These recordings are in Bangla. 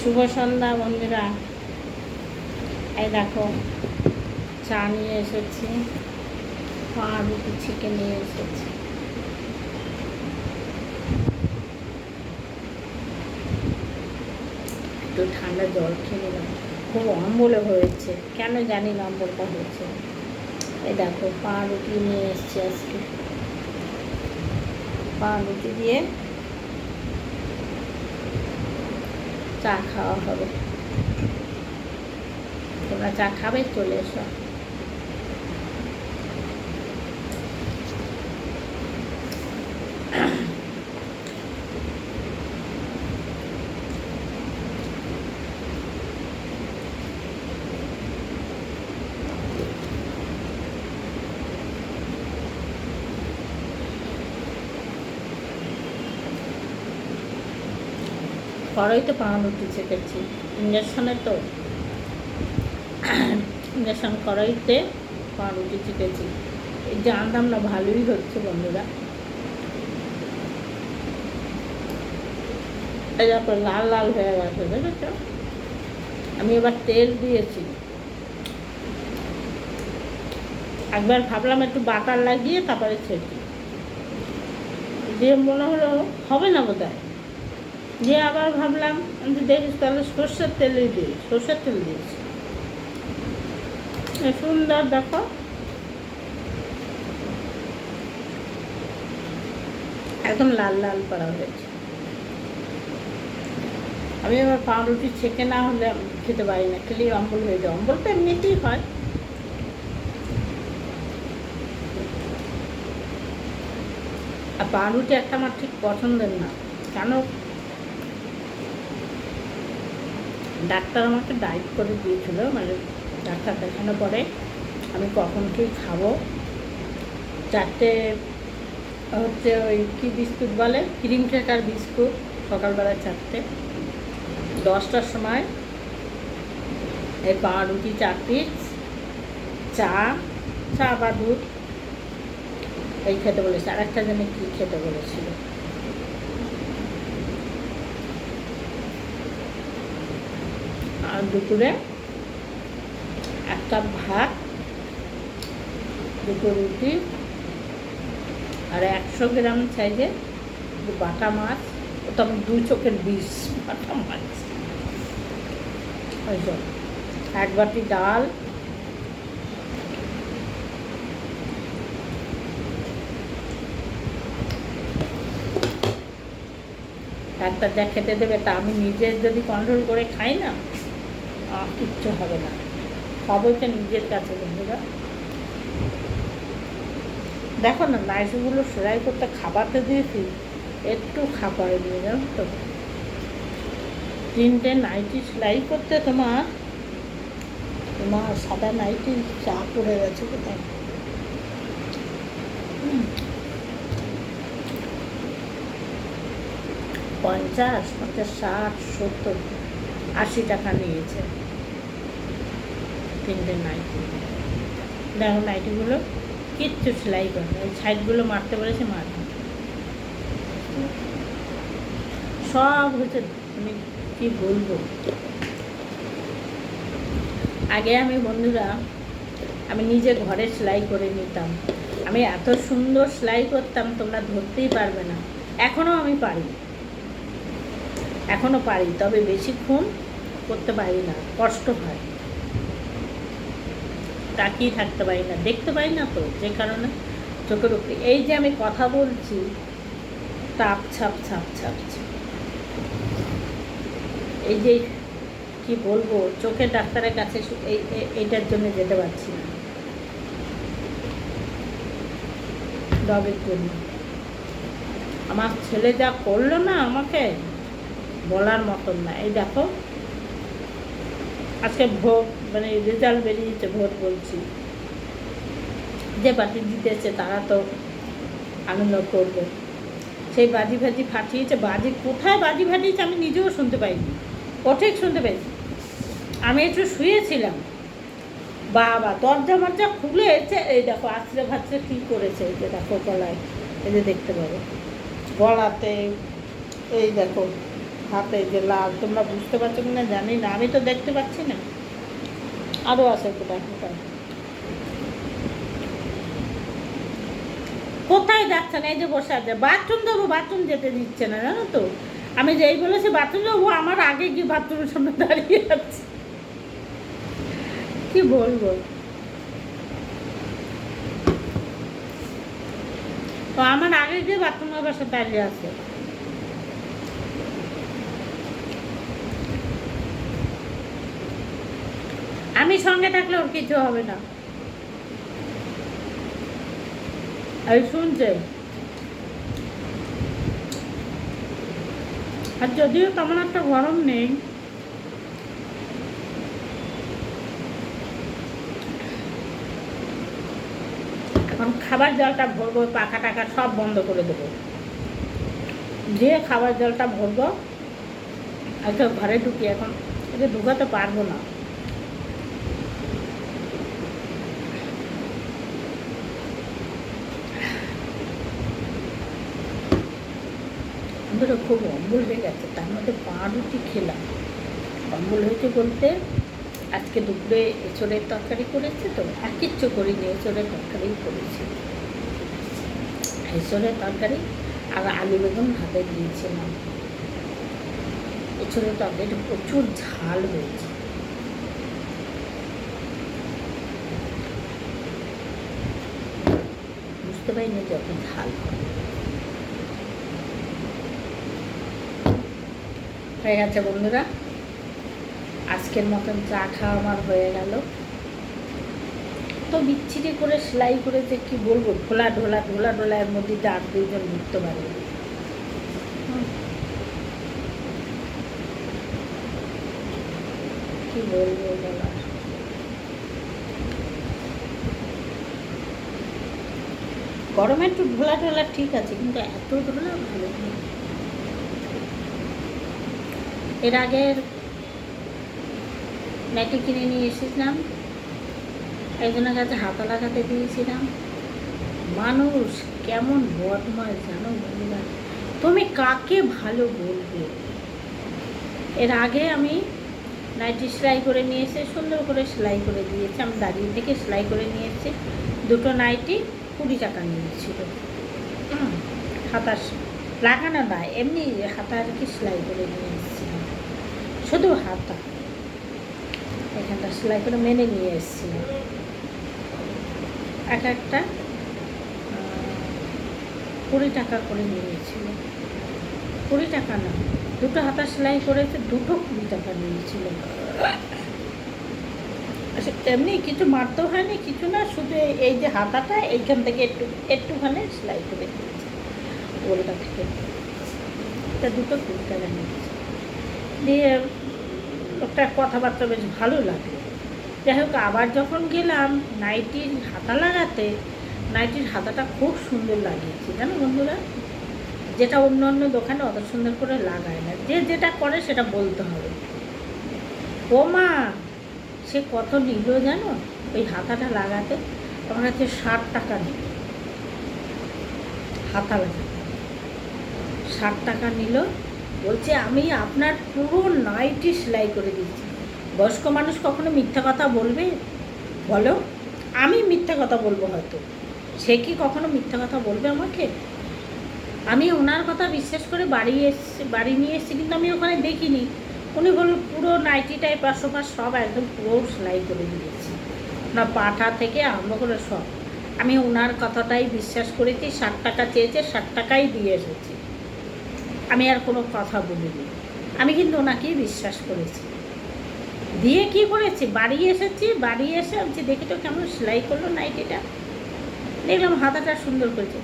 শুভ সন্ধ্যা বন্ধুরা। এই দেখো চা নিয়ে এসেছি, পাউরুটি চিকেন নিয়ে এসেছি। একটু ঠান্ডা জল খেয়ে নিলাম, খুব অম্বলে হয়েছে, কেন জানি না অম্বলটা হয়েছে। এই দেখো পাউরুটি নিয়ে এসেছি, আজকে পাউরুটি দিয়ে চা খাওয়া হবে। তোমরা চা খাবে? চলে এসো। কড়াইতে পাউরুটি চেপেছি, ইঞ্জেকশনে তো ইঞ্জেকশন কড়াইতে পাউরুটি চেপেছি। এই জানতাম না, ভালোই হচ্ছে বন্ধুরা। এই দেখো লাল লাল হয়ে গেছে, দেখেছ? আমি এবার তেল দিয়েছি। একবার ভাবলাম একটু বাটার লাগিয়ে তারপরে ছেঁকি দিয়ে, মনে হলো হবে না বোধহয়, দিয়ে আবার ভাবলাম দেখিস তাহলে সর্ষের তেলই দিই, সর্ষের তেল দিয়েছি। সুন্দর দেখো, একদম লাল লাল করা হয়েছে। আমি এবার পাউরুটি ছেঁকে না হলে খেতে পারি না, খেলেই অম্বল হয়ে যায়। অম্বল তো এমনিতেই হয়। আর পাউরুটি একটা আমার ঠিক পছন্দের না, কেন? ডাক্তার আমাকে ডায়েট করে দিয়েছিল, মানে ডাক্তার দেখানোর পরে আমি কখন কি খাবো। 4টে হচ্ছে ওই কী বিস্কুট বলে, ক্রিম ক্র্যাকার বিস্কুট, সকালবেলা 4টে, 10টার সময় এই পাউরুটি 4 পিস, চা বা দুধ এই খেতে বলেছে। আর একটা জন্য কী খেতে বলেছিল। আর দুপুরে 1 কাপ ভাত, 2টো রুটি, আর 100 গ্রাম সাইজে বাটা মাছ, ওটা আমি 2 চোখের বিষ বাটা মাছ, ওইসব 1 বাটি ডাল, ডাক্তার যা খেতে দেবে তা আমি নিজে যদি কন্ট্রোল করে খাই না, কিচ্ছু হবে না। সব হচ্ছে নিজের কাছে বন্ধুরা। দেখো না, নাইটিগুলো সেলাই করতে খাবারতে দিয়েছি, একটু খাবার দিয়ে, জানো তো? 3টে নাইটি সেলাই করতে তোমার সাদা নাইটি চা পড়ে গেছে কোথায়। 50, 60, 70, 80 টাকা নিয়েছে 3টে নাইটি। দেখো নাইটিগুলো কিচ্ছু সেলাই করে, ওই সাইডগুলো মারতে বলেছে, মারবে সব হচ্ছে। আমি কি বলবো, আগে আমি বন্ধুরা আমি নিজে ঘরে সেলাই করে নিতাম। আমি এত সুন্দর সেলাই করতাম তোমরা ধরতেই পারবে না। এখনও আমি পারি, এখনও পারি, তবে বেশিক্ষণ করতে পারি না, কষ্ট হয়, তাকিয়ে থাকতে পারি না, দেখতে পারি না তো, যে কারণে চোখের উপরে এই যে আমি কথা বলছি, তাপ ছাপ ছাপ ছাপ, এই যে কি বলবো, চোখের ডাক্তারের কাছে এইটার জন্য যেতে পারছি না, ডবের জন্য। আমার ছেলে যা করলো না আমাকে, বলার মতন না। এই দেখো আজকে ভোট, মানে রেজাল্ট বেরিয়েছে, ভোট বলছি, যে পার্টি জিতেছে তারা তো আনন্দ করবে। সেই বাজি ফাজি ফাটিয়েছে, বাজি কোথায় বাজি ফাটিয়েছে আমি নিজেও শুনতে পাইনি, ও ঠিক শুনতে পাইনি। আমি একটু শুয়েছিলাম, বাবা দরজা মরজা খুলেছে, এই দেখো আছড়ে ভাছড়ে কী করেছে, এই যে দেখো গলায়, এই যে দেখতে পাবো গলাতে, এই দেখো হাতে যে লাল, তোমরা বুঝতে পারছো কিনা জানি না, আমি তো দেখতে পাচ্ছি না। আরও আছে কোথায় কোথায়, কোথায় যাচ্ছে না? এই যে বসে আছে, বাথরুম দেবো, বাথরুম যেতে দিচ্ছে না জানো তো। আমি যেই বলেছি বাথরুম যাবো, আমার আগে গিয়ে বাথরুমের সামনে দাঁড়িয়ে আছে। কি বলবো, তো আমার আগে গিয়ে বাথরুমের পাশে দাঁড়িয়ে আছে। আমি সঙ্গে থাকলে ওর কিছু হবে না। এই শুনছে, আর যদিও তেমন একটা গরম নেই, এখন খাবার জলটা ভরবো, পাখা টাকা সব বন্ধ করে দেবো, দিয়ে খাবার জলটা ভরবো। আজকে ঘরে ঢুকি, এখন এটা ঢুকাতে পারবো না। আমাদেরও খুব অম্বল হয়ে গেছে, তার মধ্যে পাউরুটি খেলাম। অম্বল হয়েছে বলতে, আজকে দুপুরে এঁচড়ের তরকারি করেছে তো, আর কিচ্ছু করিনি, এঁচড়ের তরকারিই করেছি। এঁচড়ের তরকারি আর আলু বেগুন ভাতে দিয়েছিলাম। এঁচড়ের তরকারিটা প্রচুর ঝাল হয়েছে। বুঝতে পারিনি যত ঝাল হয়ে গেছে। বন্ধুরা, আজকের মতন চা খাওয়া আমার হয়ে গেল। তো বিচ্ছিরি করে সেলাই করেছে, কি বলবো, ঢোলা ঢোলা ঢোলা ঢোলা, এর মধ্যে আর দুইজন ঢুকতে পারে। কি বলবো বলার, গরমে একটু ঢোলা ঢোলা ঠিক আছে, কিন্তু এত ঢোলা ভালো নেই। এর আগের নাইটি কিনে নিয়ে এসেছিলাম, একজনের কাছে হাতা লাগাতে দিয়েছিলাম। মানুষ কেমন বদমাশ জানো বন্ধুরা, তুমি কাকে ভালো বলবে। এর আগে আমি নাইটি সেলাই করে নিয়ে এসে সুন্দর করে সেলাই করে দিয়েছি, আমি দাঁড়িয়ে থেকে সেলাই করে নিয়ে এসেছি। দুটো নাইটি 20 টাকা নিয়েছিল। হাতা লাগানো না, এমনি হাতা আর কি সেলাই করে নিয়ে এসেছিলাম, শুধু হাতা এখানটা সেলাই করে মেনে নিয়ে এসেছিলাম। এক একটা 20 টাকা করে নিয়েছিল। 20 টাকা না, দুটো হাতা সেলাই করেছে, দুটো 20 টাকা নিয়েছিল। আচ্ছা, এমনি কিছু মারতেও হয়নি, কিছু না, শুধু এই যে হাতাটা এইখান থেকে একটুখানি সেলাই করে দিয়েছে ওলটা থেকে। এটা দুটো 20 টাকা নিয়েছে। দিয়ে একটা কথাবার্তা বেশ ভালো লাগলো। যাই হোক, আবার যখন গেলাম নাইটির হাতা লাগাতে, নাইটির হাতাটা খুব সুন্দর লাগিয়েছি জানো বন্ধুরা, যেটা অন্য অন্য দোকানে অত সুন্দর করে লাগায় না। যে যেটা করে সেটা বলতে হবে। ও মা, সে কত নিল জানো ওই হাতাটা লাগাতে? আমার কাছে 60 টাকা নিল হাতা লাগাতে, 60 টাকা নিল। বলছে আমি আপনার পুরো নাইটি সেলাই করে দিচ্ছি। বয়স্ক মানুষ কখনো মিথ্যা কথা বলবে বলো? আমি মিথ্যা কথা বলবো হয়তো, সে কি কখনো মিথ্যা কথা বলবে আমাকে? আমি ওনার কথা বিশ্বাস করে বাড়ি নিয়ে এসেছি, কিন্তু আমি ওখানে দেখিনি। উনি বলল পুরো নাইটিটাই 500 সব একদম পুরো সেলাই করে দিয়েছি, না পাঠা থেকে আরম্ভ করে সব। আমি ওনার কথাটাই বিশ্বাস করেছি। 60 টাকা চেয়েছে, 60 টাকাই দিয়ে এসেছি। আমি আর কোনো কথা বলিনি, আমি কিন্তু ওনাকেই বিশ্বাস করেছি। দিয়ে কি করেছি, বাড়ি এসেছি, বাড়ি এসে আমি দেখি তো কেমন সেলাই করলো নাইটিটা, দেখলাম হাতাটা সুন্দর করেছে।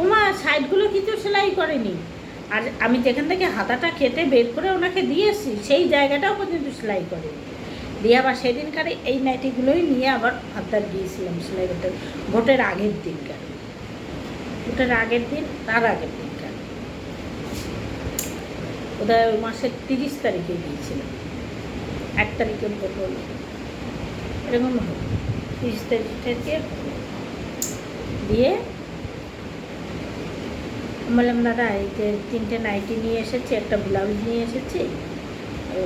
ওমা, সাইডগুলো কিছু সেলাই করেনি। আর আমি যেখান থেকে হাতাটা কেটে বের করে ওনাকে দিয়েছি, সেই জায়গাটাও পর্যন্ত সেলাই করে দিয়ে আবার সেদিনকারে এই নাইটিগুলোই নিয়ে আবার হাতদার গিয়েছিলাম সেলাই করতে। ভোটের আগের দিনকার, ভোটের আগের দিন, তার আগের দিনকার, বোধহয় ওই মাসের 30 তারিখে গিয়েছিলাম। 1 তারিখে ভোট হলো, এরকম হলো। 30 তারিখ থেকে দিয়ে আমি বললাম দাদা এই যে 3টে নাইটি নিয়ে এসেছি, একটা ব্লাউজ নিয়ে এসেছি,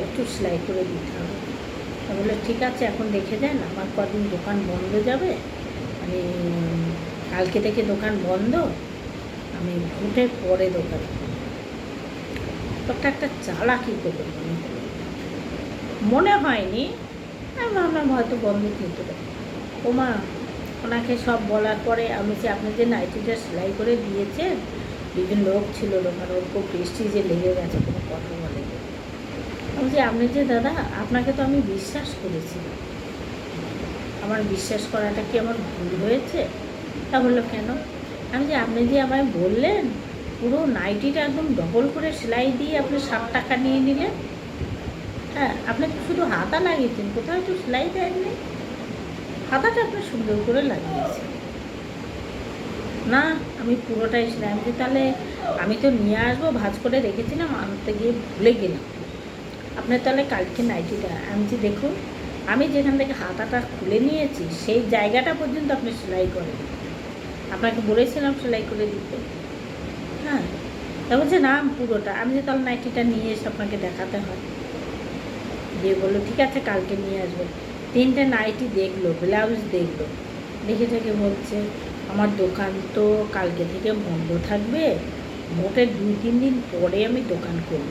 একটু সেলাই করে দিতে হবে। বললো ঠিক আছে এখন রেখে দেন, আমার কদিন দোকান বন্ধ যাবে, মানে কালকে থেকে দোকান বন্ধ, আমি ভোটের পরে দোকান। তোরটা একটা চালাকি করবে মনে হয়নি, আমি ভাবলাম হয়তো বন্ধ নিতে পারে। ওমা, ওনাকে সব বলার পরে আমি যে আপনি যে নাইটিটা সেলাই করে দিয়েছেন, দুজন লোক ছিল দোকানে, ওর খুব প্রেস্টিজে লেগে গেছে, কোনো কথা বলে। আমি যে আপনি যে দাদা, আপনাকে তো আমি বিশ্বাস করেছি, আমার বিশ্বাস করাটা কি আমার ভুল হয়েছে? তা বললো কেন? আমি যে আপনি যে আমায় বললেন পুরো নাইটিটা একদম ডবল করে সেলাই দিয়ে আপনি 60 টাকা নিয়ে নিলেন। হ্যাঁ, আপনি তো শুধু হাতা লাগিয়েছেন, কোথাও তো সেলাই দেননি। হাতাটা আপনি সুন্দর করে লাগিয়েছেন। না, আমি পুরোটাই সেলাই। আমি তাহলে আমি তো নিয়ে আসবো, ভাঁজ করে রেখেছিলাম, আনতে গিয়ে ভুলে গেলাম। আপনার তাহলে কালকে নাইটিটা, আমি যে দেখুন আমি যেখান থেকে হাতাটা খুলে নিয়েছি সেই জায়গাটা পর্যন্ত আপনি সেলাই করেন, আপনাকে বলেছিলাম সেলাই করে দিতে। হ্যাঁ, তা বলছে না পুরোটা। আমি যে তাহলে নাইটিটা নিয়ে এসে আপনাকে দেখাতে হয়। দিয়ে বললো ঠিক আছে কালকে নিয়ে আসবো। 3টে নাইটি দেখলো, ব্লাউজ দেখলো, দেখে থেকে বলছে আমার দোকান তো কালকে থেকে বন্ধ থাকবে, ভোটের 2-3 দিন পরে আমি দোকান করব।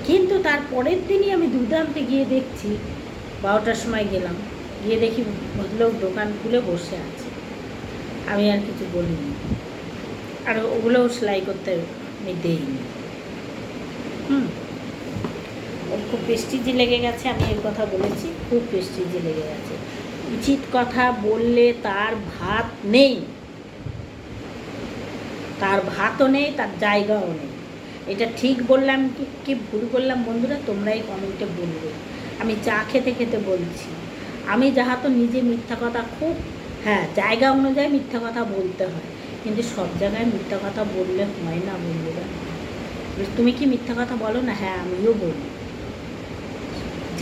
কিন্তু তার পরের দিনই আমি দুধ আনতে গিয়ে দেখছি, 12টার সময় গেলাম, গিয়ে দেখি ভদ্রলোক দোকান খুলে বসে আছে। আমি আর কিছু বলিনি, আর ওগুলোও সেলাই করতে আমি দেইনি। ওর খুব প্রেস্টিজে লেগে গেছে, আমি এই কথা বলেছি, খুব প্রেস্টিজে লেগে গেছে। উচিত কথা বললে তার ভাত নেই, তার ভাতও নেই, তার জায়গাও নেই। এটা ঠিক বললাম কি ভুল বললাম বন্ধুরা, তোমরাই কমেন্টে বলবে। আমি চা খেতে খেতে বলছি, আমি যাহা তো নিজে মিথ্যা কথা খুব, হ্যাঁ জায়গা অনুযায়ী মিথ্যা কথা বলতে হয়, কিন্তু সব জায়গায় মিথ্যা কথা বললে হয় না বন্ধুরা। তুমি কি মিথ্যা কথা বলো না? হ্যাঁ আমিও বলি,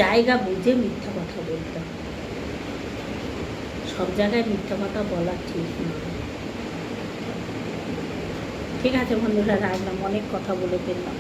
জায়গা বুঝে মিথ্যা কথা বলতে হয়, সব জায়গায় মিথ্যা কথা বলা ঠিক নয়। ঠিক আছে বন্ধুরা, রাখলাম, অনেক কথা বলে ফেললাম।